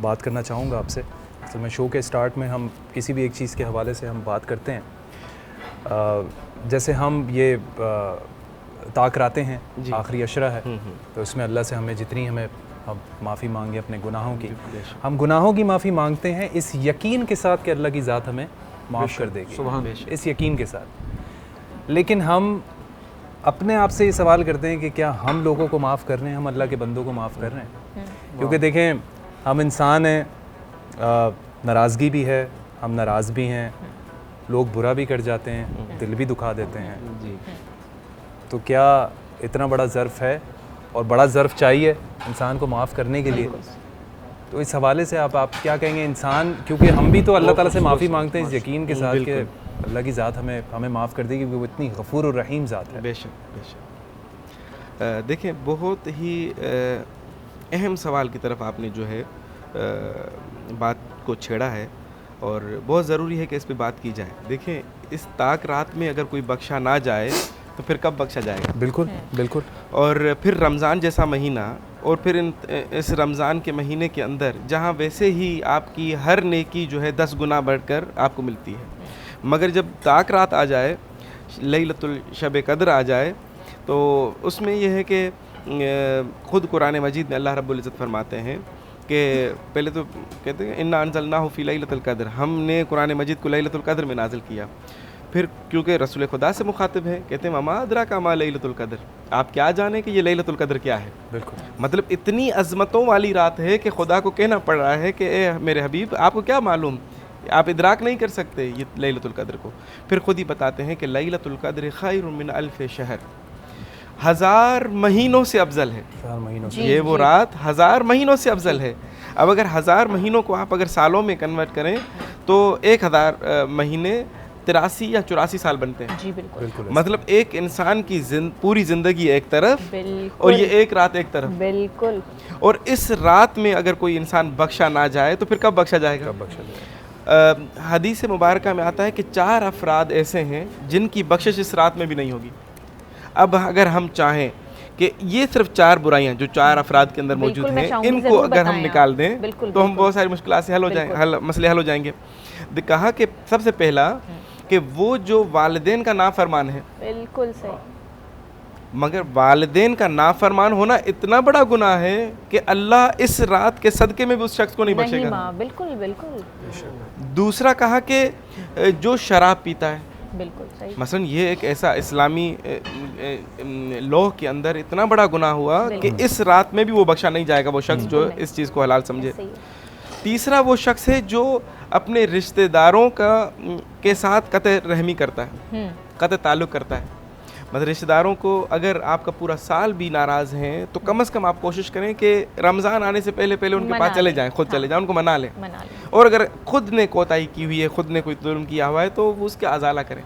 बात करना चाहूँगा आपसे। असल में शो के स्टार्ट में हम किसी भी एक चीज़ के हवाले से हम बात करते हैं। जैसे हम ये ताक रातें हैं, आखिरी अशरा है, तो इसमें अल्लाह से हमें जितनी हम माफ़ी मांगे अपने गुनाहों की, हम गुनाहों की माफ़ी मांगते हैं इस यकीन के साथ कि अल्लाह की ज़ात हमें माफ़ कर देगी, इस यकीन के साथ। लेकिन हम अपने आप से ये सवाल करते हैं कि क्या हम लोगों को माफ़ कर रहे हैं, हम अल्लाह के बंदों को माफ़ कर रहे हैं? क्योंकि देखें, हम इंसान हैं, नाराज़गी भी है, हम नाराज़ भी हैं, लोग बुरा भी कर जाते हैं, दिल भी दुखा देते हैं। तो क्या इतना बड़ा ज़र्फ़ है और बड़ा ज़र्फ़ चाहिए इंसान को माफ़ करने के लिए? तो इस हवाले से आप क्या कहेंगे? इंसान, क्योंकि हम भी तो अल्लाह ताला से माफ़ी मांगते हैं इस यकीन के साथ कि अल्लाह की ज़ात हमें माफ़ कर देगी, वो इतनी गफ़ूर और रहीम ज़ात है। बेशक बेशक। देखें, बहुत ही अहम सवाल की तरफ आपने जो है बात को छेड़ा है और बहुत ज़रूरी है कि इस पे बात की जाए। देखें, इस ताक रात में अगर कोई बख्शा ना जाए तो फिर कब बख्शा जाएगा? बिल्कुल बिल्कुल। और फिर रमज़ान जैसा महीना, और फिर इस रमज़ान के महीने के अंदर जहाँ वैसे ही आपकी हर नेकी जो है 10 गुना बढ़कर आपको मिलती है, मगर जब ताक रात आ जाए, लैलतुल शब कद्र आ जाए, तो उसमें यह है कि ख़ुद कुरान मजीद में अल्लाह रब्बुल इज़्ज़त फरमाते हैं कि पहले तो कहते हैं इन्ना अंज़लनाहु फ़ी लैलतिल क़द्र, हमने कुरान मजीद को लैलतुल क़द्र में नाज़िल किया। फिर क्योंकि रसूल खुदा से मुखातिब है, कहते हैं वमा अदराका मा लैलतुल क़द्र, आप क्या जाने कि ये लैलतुल क़द्र क्या है? बिल्कुल, मतलब इतनी अज़मतों वाली रात है कि खुदा को कहना पड़ रहा है कि ए मेरे हबीब, आपको क्या मालूम, आप इदराक नहीं कर सकते ये लैलतुल क़द्र को। फिर खुद ही बताते हैं कि लैलतुल क़द्र खैरुम मिन अल्फ़ शहर, 1000 महीनों से अफजल है। 1000 महीनों ये वो रात 1000 महीनों से अफजल है। अब अगर 1000 महीनों को आप अगर सालों में कन्वर्ट करें तो 1000 महीने 83 या 84 साल बनते हैं। जी बिल्कुल। मतलब एक इंसान की पूरी ज़िंदगी एक तरफ और ये एक रात एक तरफ। बिल्कुल। और इस रात में अगर कोई इंसान बख्शा ना जाए तो फिर कब बख्शा जाएगा? कब बख्शा जाएगा? हदीस मुबारका में आता है कि 4 अफराद ऐसे हैं जिनकी बख्शिश इस रात में भी नहीं होगी। अब अगर हम चाहें कि ये सिर्फ 4 बुराइयां जो 4 अफराद के अंदर मौजूद हैं, इनको अगर हम निकाल दें तो हम बहुत सारी मुश्किलात से मसले हल हो जाएंगे। कहा कि सबसे पहला कि वो जो वालिदैन का नाफरमान है, बिल्कुल सही, मगर वालिदैन का नाफरमान होना इतना बड़ा गुनाह है कि अल्लाह इस रात के सदके में भी उस शख्स को नहीं बख्शेगा। बिल्कुल बिल्कुल। दूसरा कहा कि जो शराब पीता है, बिल्कुल सही। मसलन ये एक ऐसा इस्लामी लॉ के अंदर इतना बड़ा गुनाह हुआ कि इस रात में भी वो बख्शा नहीं जाएगा, वो शख्स जो इस चीज़ को हलाल समझे। तीसरा वो शख्स है जो अपने रिश्तेदारों के साथ कतई रहमी करता है, कतई ताल्लुक़ करता है। मतलब रिश्तेदारों को अगर आपका पूरा साल भी नाराज़ हैं तो कम से कम आप कोशिश करें कि रमज़ान आने से पहले पहले उनके पास चले जाएं, खुद चले जाएं, उनको मना लें। और अगर खुद ने कोताही की हुई है, खुद ने कोई जुल्म किया हुआ है तो वो उसके अज़ाला करें।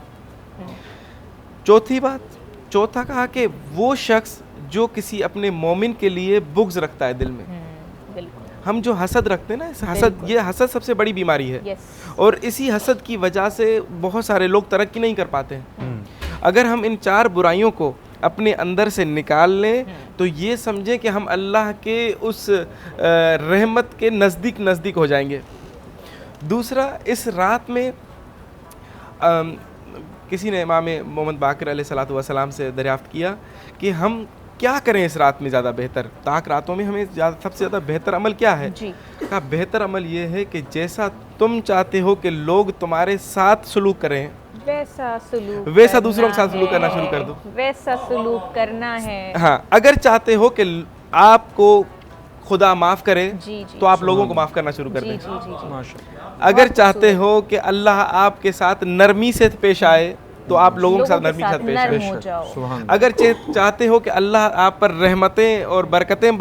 चौथा कहा कि वो शख्स जो किसी अपने मोमिन के लिए बुग़्ज़ रखता है दिल में, हम जो हसद रखते हैं ना, ये हसद सबसे बड़ी बीमारी है। और इसी हसद की वजह से बहुत सारे लोग तरक्की नहीं कर पाते हैं। अगर हम इन 4 बुराइयों को अपने अंदर से निकाल लें तो ये समझें कि हम अल्लाह के उस रहमत के नज़दीक हो जाएंगे। दूसरा, इस रात में किसी ने इमाम मोहम्मद बाक़िर अलैहिस्सलातु वस्सलाम से दरियाफ़्त किया कि हम क्या करें इस रात में ज़्यादा बेहतर, ताक रातों में हमें सबसे ज़्यादा बेहतर अमल क्या है? कहा बेहतर अमल ये है कि जैसा तुम चाहते हो कि लोग तुम्हारे साथ सलूक करें, वैसा दूसरों के साथ सलूक करना शुरू कर दो। वैसा सलूक करना है। हाँ, अगर चाहते हो कि आपको खुदा माफ़ करे तो आप लोगों को माफ़ करना शुरू कर दें। अगर चाहते हो कि अल्लाह आपके साथ नरमी से पेश आए तो आप लोगों के साथ नरमी के साथ पेश आए। अगर चाहते हो कि अल्लाह आप पर रहमतें और बरकतें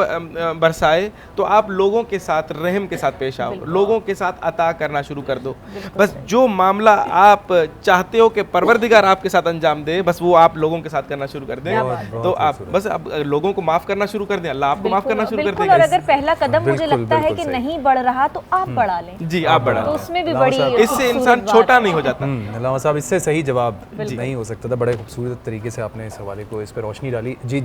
बरसाए तो आप लोगों के साथ रहम के साथ पेश आओ, लोगों के साथ अता करना शुरू कर दो। बस जो मामला आप चाहते हो कि परवरदिगार आपके साथ अंजाम दे, बस वो आप लोगों के साथ करना शुरू कर दें। तो आप बस अब लोगों को माफ़ करना शुरू कर दें, अल्लाह आपको माफ़ करना शुरू कर देगा। और अगर पहला कदम मुझे लगता है कि नहीं बढ़ रहा तो आप बढ़ा लें। जी, आप बढ़ा, तो उसमें भी बड़ी, इससे इंसान छोटा नहीं हो जाता। अल्लामा साहब, इससे सही जवाब नहीं हो सकता था। बड़े खूबसूरत तरीके से आपने इस हवाले को, इस पर रोशनी डाली। जी।